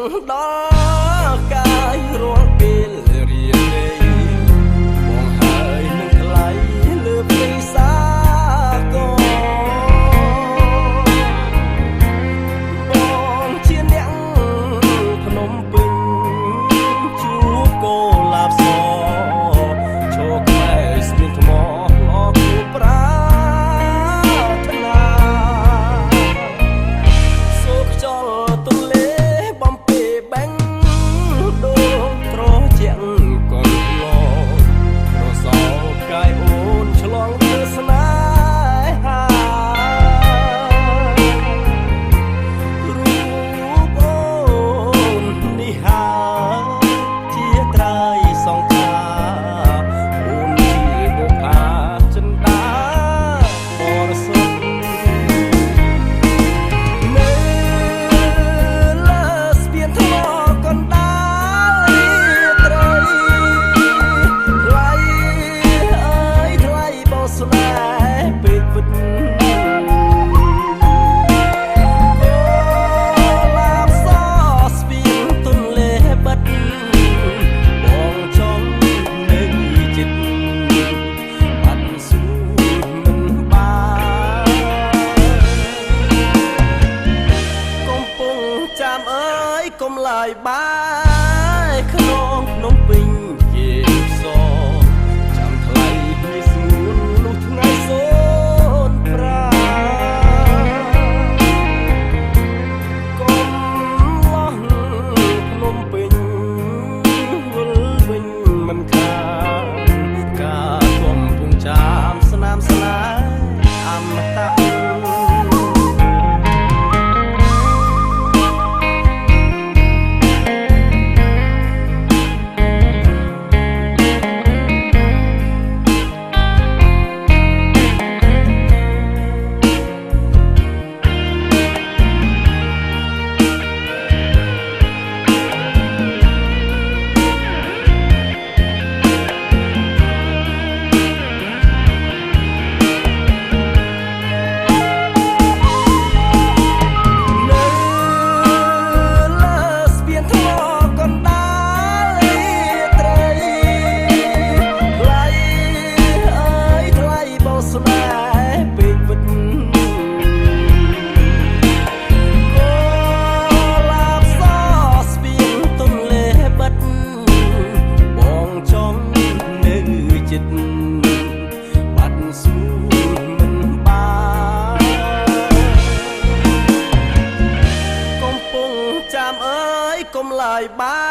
ដល់កាយរាល់ពេលរៀនលេងបងហើយនឹងថ្លៃលើពីសាកបងជាអ្នកភ្នំពេញជួបកូលាបសឈោកែស្មានថ្មល្អគូប្រាថ្នាសូកចលទុលេបំពេបែងដូងត្រជាក់កូនឡរសោកាយអូនឆ្លងទៅស្នេហារូបអូននេះហើយជាត្រៃសងខាអូនជាបុប្ផាចិន្តាបរិសុទ្ធនៅលើស្ពានថ្មកណ្ដាលត្រីថ្លៃអើយថ្លៃបោស្នេហ៍ពេកពិតឡាបសស្ពានទន្លេបិទបងចង់នៅចិត្តបាត់សួរមិនបានកំពុងចាំអើយកុំឡាយបាយក្នុងភ្នំពេញជាសចាំថ្លៃពីស្ងួននោះថ្ងៃសូនប្រាកុំលោះភ្នំពេញវិលវិញមិនខានការកំពុងចាំស្នាមស្នេហ៍អមតៈបាត់សួរមិនបានកំពុងចាំអើយកុំឡាយបា